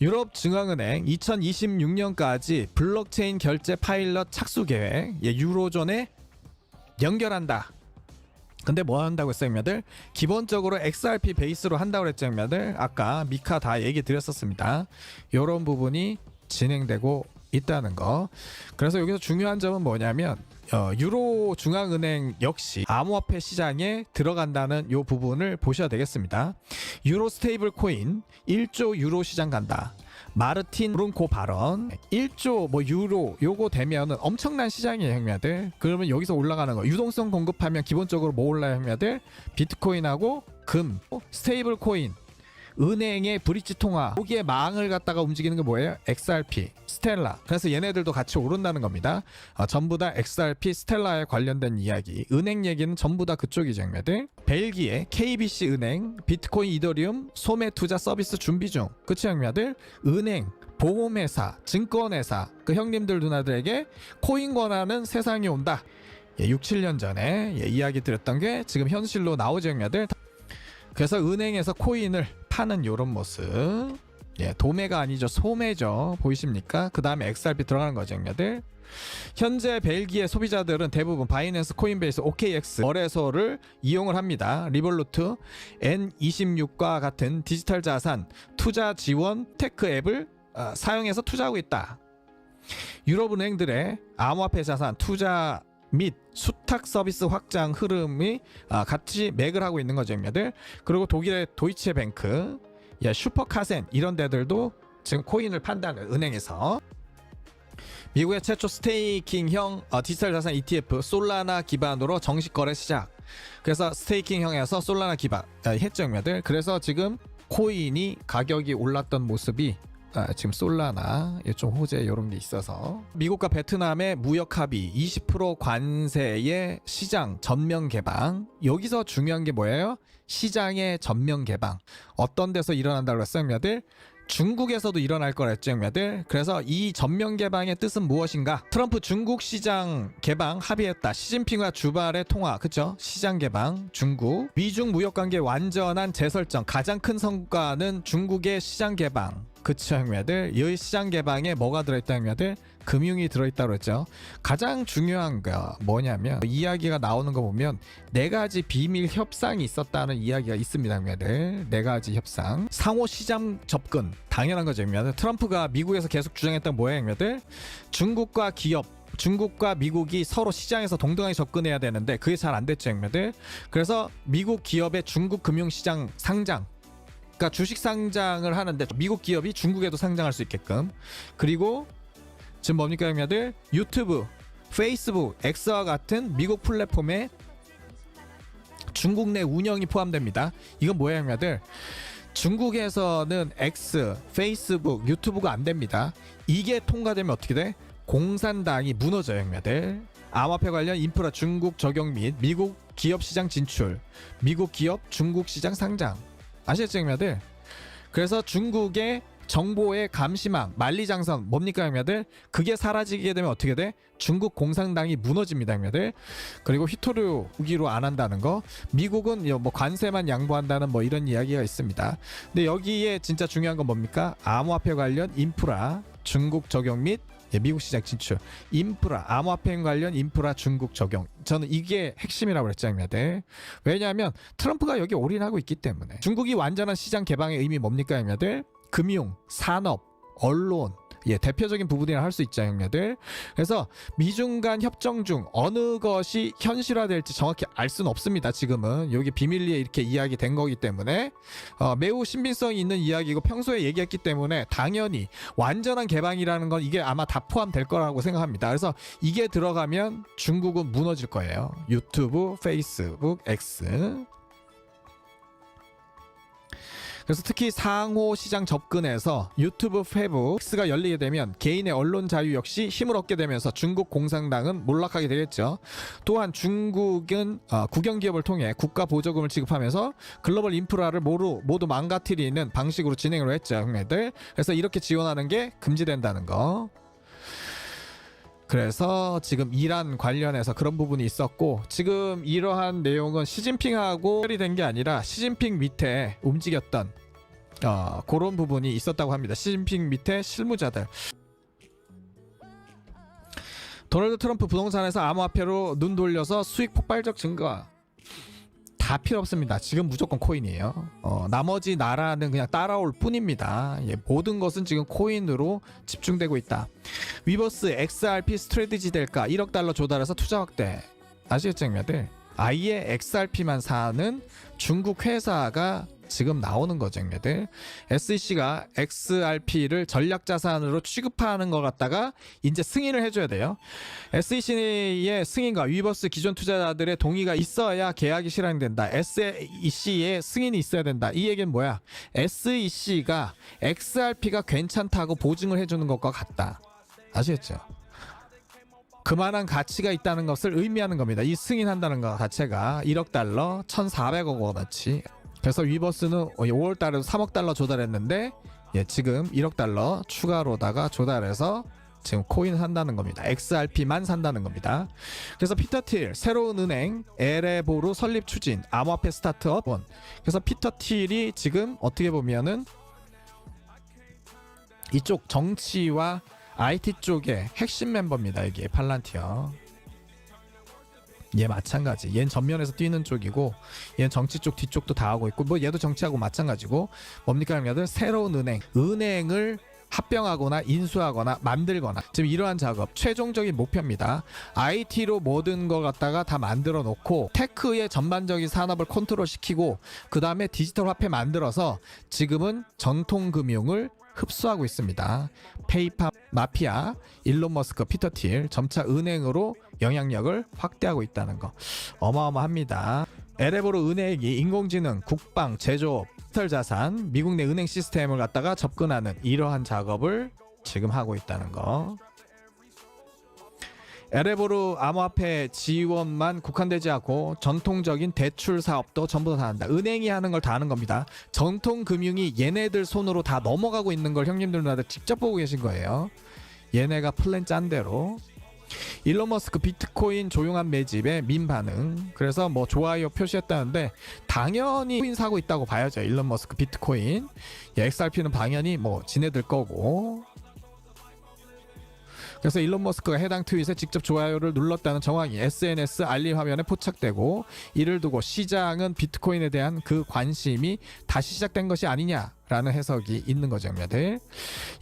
유럽중앙은행 2026년까지 블록체인 결제 파일럿 착수 계획 유로존에 연결한다. 근데 뭐 한다고 했어요, 형님들? 기본적으로 XRP 베이스로 한다고 했죠, 형님들. 아까 미카 다 얘기 드렸었습니다. 이런 부분이 진행되고 있다는 거. 그래서 여기서 중요한 점은 뭐냐면 유로 중앙은행 역시 암호화폐 시장에 들어간다는 이 부분을 보셔야 되겠습니다. 유로 스테이블 코인 1조 유로 시장 간다. 마르틴 브룬코 발언 1조 유로 요거 되면은 엄청난 시장이에요, 형님들. 그러면 여기서 올라가는 거 유동성 공급하면 기본적으로 뭐 올라요, 형님들? 비트코인하고 금, 스테이블 코인, 은행의 브릿지 통화, 여기에 망을 갖다가 움직이는 게 뭐예요? XRP, 스텔라. 그래서 얘네들도 같이 오른다는 겁니다. 전부 다 XRP, 스텔라에 관련된 이야기. 은행 얘기는 전부 다 그쪽이죠, 형님들. 벨기에 KBC 은행 비트코인 이더리움 소매 투자 서비스 준비 중. 그치, 형님들? 은행, 보험회사, 증권회사, 그 형님들 누나들에게 코인 권하는 세상이 온다. 6, 7년 전에 이야기 드렸던 게 지금 현실로 나오죠, 형님들. 그래서 은행에서 코인을 파는 요런 모습. 도매가 아니죠, 소매죠. 보이십니까? 그 다음에 XRP 들어가는 거죠, 형님들. 현재 벨기에 소비자들은 대부분 바이낸스, 코인베이스, OKX 거래소를 이용을 합니다. 리볼루트, N26과 같은 디지털 자산 투자 지원 테크 앱을 사용해서 투자하고 있다. 유럽 은행들의 암호화폐 자산 투자 및 수탁 서비스 확장 흐름이 같이 맥을 하고 있는 거죠, 형님들. 그리고 독일의 도이체뱅크, 슈퍼카센 이런 데들도 지금 코인을 판다는 은행에서. 미국의 최초 스테이킹형 디지털 자산 ETF 솔라나 기반으로 정식 거래 시작. 그래서 스테이킹형에서 솔라나 기반 했죠, 형님들. 그래서 지금 코인이 가격이 올랐던 모습이 지금 솔라나 좀 호재 이런 게 있어서. 미국과 베트남의 무역 합의 20% 관세의 시장 전면 개방. 여기서 중요한 게 뭐예요? 시장의 전면 개방. 어떤 데서 일어난다고 했어요, 형님들? 중국에서도 일어날 거랬죠, 형님들. 그래서 이 전면 개방의 뜻은 무엇인가? 트럼프 중국 시장 개방 합의했다. 시진핑과 주발의 통화, 그쵸? 시장 개방, 중국. 미중 무역 관계 완전한 재설정. 가장 큰 성과는 중국의 시장 개방. 그쵸, 형님들. 이 시장 개방에 뭐가 들어있다, 형님들? 금융이 들어있다고 했죠. 가장 중요한 거 뭐냐면 이야기가 나오는 거 보면 4가지 비밀 협상이 있었다는 이야기가 있습니다, 형님들. 4가지 협상. 상호 시장 접근. 당연한 거죠, 형님들. 트럼프가 미국에서 계속 주장했던 뭐예요, 형님들? 중국과 기업, 중국과 미국이 서로 시장에서 동등하게 접근해야 되는데 그게 잘 안 됐죠, 형님들. 그래서 미국 기업의 중국 금융시장 상장, 그러니까 주식 상장을 하는데 미국 기업이 중국에도 상장할 수 있게끔. 그리고 지금 뭡니까, 형님들? 유튜브, 페이스북, X와 같은 미국 플랫폼에 중국 내 운영이 포함됩니다. 이건 뭐예요, 형님들? 중국에서는 X, 페이스북, 유튜브가 안 됩니다. 이게 통과되면 어떻게 돼? 공산당이 무너져요, 형님들. 암호화폐 관련 인프라 중국 적용 및 미국 기업 시장 진출, 미국 기업 중국 시장 상장. 아시겠죠, 형님들? 그래서 중국의 정보의 감시망, 만리장성 뭡니까, 형님들? 그게 사라지게 되면 어떻게 돼? 중국 공산당이 무너집니다, 형님들. 그리고 휘토류 무기로 안 한다는 거. 미국은 관세만 양보한다는 이런 이야기가 있습니다. 근데 여기에 진짜 중요한 건 뭡니까? 암호화폐 관련 인프라 중국 적용 및 미국 시장 진출. 인프라, 암호화폐 관련 인프라 중국 적용. 저는 이게 핵심이라고 그랬죠, 형님들. 왜냐하면 트럼프가 여기 올인하고 있기 때문에. 중국이 완전한 시장 개방의 의미 뭡니까, 형님들? 금융, 산업, 언론, 대표적인 부분이라 할 수 있죠, 형님들. 그래서 미중 간 협정 중 어느 것이 현실화될지 정확히 알 수는 없습니다. 지금은 여기 비밀리에 이렇게 이야기된 거기 때문에 매우 신빙성이 있는 이야기고 평소에 얘기했기 때문에 당연히 완전한 개방이라는 건 이게 아마 다 포함될 거라고 생각합니다. 그래서 이게 들어가면 중국은 무너질 거예요. 유튜브, 페이스북, X. 그래서 특히 상호 시장 접근에서 유튜브, 페이북, X가 열리게 되면 개인의 언론 자유 역시 힘을 얻게 되면서 중국 공산당은 몰락하게 되겠죠. 또한 중국은 국영기업을 통해 국가 보조금을 지급하면서 글로벌 인프라를 모두 망가뜨리는 방식으로 진행을 했죠, 형님들. 그래서 이렇게 지원하는 게 금지된다는 거. 그래서 지금 이란 관련해서 그런 부분이 있었고, 지금 이러한 내용은 시진핑하고 해결이 된 게 아니라 시진핑 밑에 움직였던 그런 부분이 있었다고 합니다. 시진핑 밑에 실무자들. 도널드 트럼프 부동산에서 암호화폐로 눈 돌려서 수익 폭발적 증가. 다 필요 없습니다. 지금 무조건 코인이에요. 나머지 나라는 그냥 따라올 뿐입니다. 모든 것은 지금 코인으로 집중되고 있다. 위버스 XRP 스트래티지 될까? 1억 달러 조달해서 투자 확대. 아시겠죠, 형님들? 아예 XRP만 사는 중국 회사가 지금 나오는 거죠, 형님들. SEC가 XRP를 전략 자산으로 취급하는 것 같다가 이제 승인을 해줘야 돼요. SEC의 승인과 위버스 기존 투자자들의 동의가 있어야 계약이 실행된다. SEC의 승인이 있어야 된다. 이 얘기는 뭐야? SEC가 XRP가 괜찮다고 보증을 해주는 것과 같다. 아시겠죠? 그만한 가치가 있다는 것을 의미하는 겁니다. 이 승인한다는 것 자체가 1억 달러, 1,400억 원어치. 그래서 위버스는 5월 달에도 3억 달러 조달했는데 지금 1억 달러 추가로다가 조달해서 지금 코인 산다는 겁니다. XRP만 산다는 겁니다. 그래서 피터 틸 새로운 은행 에레보로 설립 추진 암호화폐 스타트업 원. 그래서 피터 틸이 지금 어떻게 보면은 이쪽 정치와 IT 쪽의 핵심 멤버입니다. 여기 팔란티어. 얘 마찬가지. 얘는 전면에서 뛰는 쪽이고 얘는 정치 쪽 뒤쪽도 다 하고 있고 뭐 얘도 정치하고 마찬가지고 뭡니까 여러분들? 새로운 은행을 합병하거나 인수하거나 만들거나 지금 이러한 작업 최종적인 목표입니다. IT로 모든 걸 갖다가 다 만들어 놓고 테크의 전반적인 산업을 컨트롤 시키고 그 다음에 디지털 화폐 만들어서 지금은 전통 금융을 흡수하고 있습니다. 페이팔 마피아 일론 머스크 피터 틸 점차 은행으로 영향력을 확대하고 있다는 거 어마어마합니다. 에레보로 은행이 인공지능, 국방, 제조업, 디지털 자산, 미국 내 은행 시스템을 갖다가 접근하는 이러한 작업을 지금 하고 있다는 거. 에레보로 암호화폐 지원만 국한되지 않고 전통적인 대출 사업도 전부 다 한다. 은행이 하는 걸 다 하는 겁니다. 전통 금융이 얘네들 손으로 다 넘어가고 있는 걸 형님들 누나들 직접 보고 계신 거예요. 얘네가 플랜 짠 대로. 일론 머스크 비트코인 조용한 매집에 민 반응. 그래서 뭐 좋아요 표시했다는데 당연히 코인 사고 있다고 봐야죠. 일론 머스크 비트코인. XRP는 당연히 뭐 지네들 거고. 그래서 일론 머스크가 해당 트윗에 직접 좋아요를 눌렀다는 정황이 SNS 알림 화면에 포착되고 이를 두고 시장은 비트코인에 대한 그 관심이 다시 시작된 것이 아니냐라는 해석이 있는 거죠, 여러분들.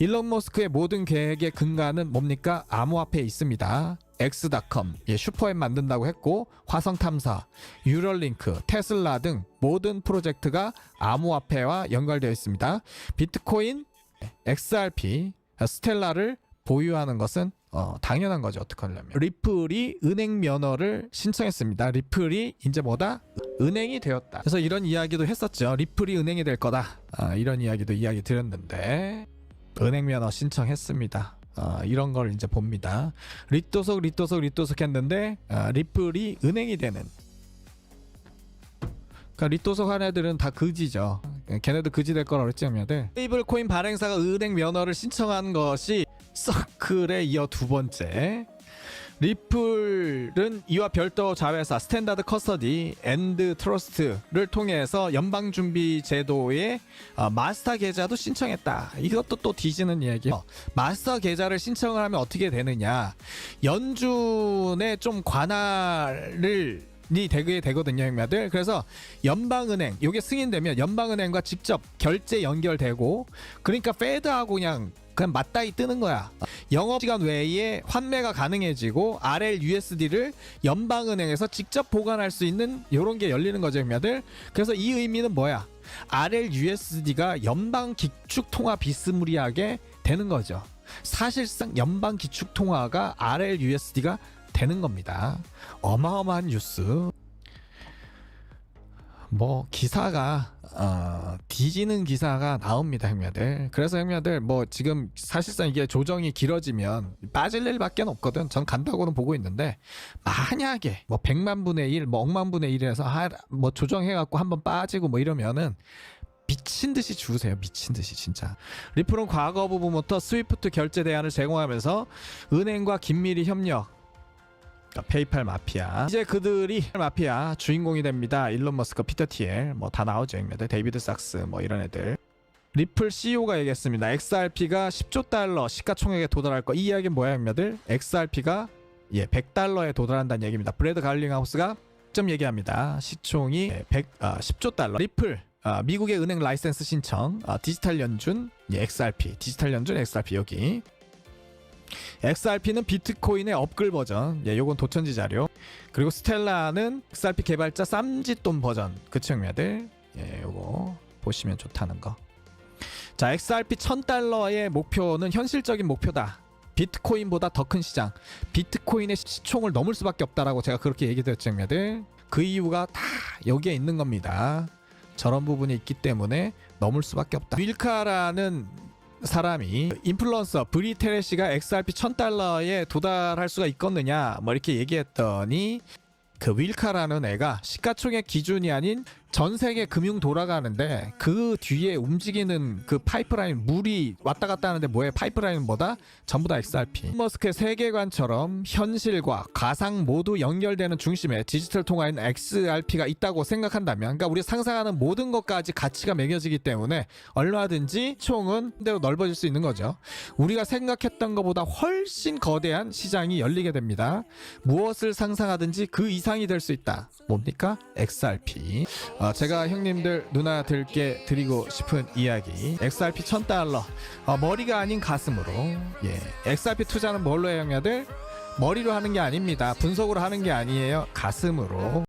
일론 머스크의 모든 계획의 근간은 뭡니까? 암호화폐에 있습니다. X.com, 슈퍼앱 만든다고 했고 화성 탐사, 유럴링크, 테슬라 등 모든 프로젝트가 암호화폐와 연결되어 있습니다. 비트코인, XRP, 스텔라를 보유하는 것은 당연한 거죠. 어떻게 하려면 리플이 은행 면허를 신청했습니다. 리플이 이제 뭐다? 은행이 되었다. 그래서 이런 이야기도 했었죠. 리플이 은행이 될 거다. 이런 이야기도 이야기 드렸는데 은행 면허 신청했습니다. 이런 걸 이제 봅니다. 리또석 했는데 리플이 은행이 되는. 그러니까 리또석 한 애들은 다 그지죠. 걔네도 그지 될 거라고 그랬지, 형님들. 스테이블 코인 발행사가 은행 면허를 신청한 것이 서클에 이어 두 번째. 리플은 이와 별도 자회사 스탠다드 커스터디 앤드 트러스트를 통해서 연방준비제도의 마스터 계좌도 신청했다. 이것도 또 뒤지는 이야기예요. 마스터 계좌를 신청을 하면 어떻게 되느냐? 연준에 좀 관할을 되게 되거든요, 형님들. 그래서 연방은행 요게 승인되면 연방은행과 직접 결제 연결되고 그러니까 페드하고 그냥 맞다이 뜨는 거야. 영업시간 외에 환매가 가능해지고 RLUSD를 연방은행에서 직접 보관할 수 있는 요런 게 열리는 거죠, 형님들. 그래서 이 의미는 뭐야? RLUSD가 연방기축통화 비스무리하게 되는 거죠. 사실상 연방기축통화가 RLUSD가 되는 겁니다. 어마어마한 뉴스. 뭐 기사가 뒤지는 기사가 나옵니다, 형님들. 그래서 형님들 뭐 지금 사실상 이게 조정이 길어지면 빠질 일밖에 없거든. 전 간다고는 보고 있는데 만약에 뭐 100만 분의 1, 뭐 억만 분의 1에서 뭐 조정해갖고 한번 빠지고 뭐 이러면은 미친 듯이 주세요. 미친 듯이 진짜. 리플은 과거 부분부터 스위프트 결제 대안을 제공하면서 은행과 긴밀히 협력. 페이팔 마피아. 이제 그들이 마피아 주인공이 됩니다. 일론 머스크, 피터 틸, 뭐 다 나오죠, 데이비드 sak스, 뭐 이런 애들. 리플 CEO가 얘기했습니다. XRP가 10조 달러 시가총액에 도달할 거. 이 이야기는 뭐야, 형님들? XRP가 100달러에 도달한다는 얘기입니다. 브래드 갈링하우스가 좀 얘기합니다. 시총이 10조 달러. 리플 미국의 은행 라이센스 신청, 디지털 연준, XRP, 디지털 연준 XRP 여기. XRP는 비트코인의 업글 버전, 요건 도천지 자료. 그리고 스텔라는 XRP 개발자 쌈짓돈 버전. 그쵸, 형님들? 요거 보시면 좋다는 거. 자, XRP 1000달러의 목표는 현실적인 목표다. 비트코인보다 더 큰 시장. 비트코인의 시총을 넘을 수밖에 없다라고 제가 그렇게 얘기드렸죠, 형님들. 그 이유가 다 여기에 있는 겁니다. 저런 부분이 있기 때문에 넘을 수밖에 없다. 윌카라는 사람이 인플루언서 브리테레시가 XRP 1000달러에 도달할 수가 있겠느냐 뭐 이렇게 얘기했더니 그 윌카라는 애가 시가총액 기준이 아닌 전 세계 금융 돌아가는데 그 뒤에 움직이는 그 파이프라인, 물이 왔다 갔다 하는데 뭐에 파이프라인은 뭐다? 전부 다 XRP. 머스크의 세계관처럼 현실과 가상 모두 연결되는 중심에 디지털 통화인 XRP가 있다고 생각한다면, 그러니까 우리 상상하는 모든 것까지 가치가 매겨지기 때문에 얼마든지 총은 대로 넓어질 수 있는 거죠. 우리가 생각했던 것보다 훨씬 거대한 시장이 열리게 됩니다. 무엇을 상상하든지 그 이상이 될 수 있다. 뭡니까? XRP. 제가 형님들 누나들께 드리고 싶은 이야기, XRP 1000달러, 머리가 아닌 가슴으로. XRP 투자는 뭘로 해요, 형님들? 머리로 하는 게 아닙니다. 분석으로 하는 게 아니에요. 가슴으로.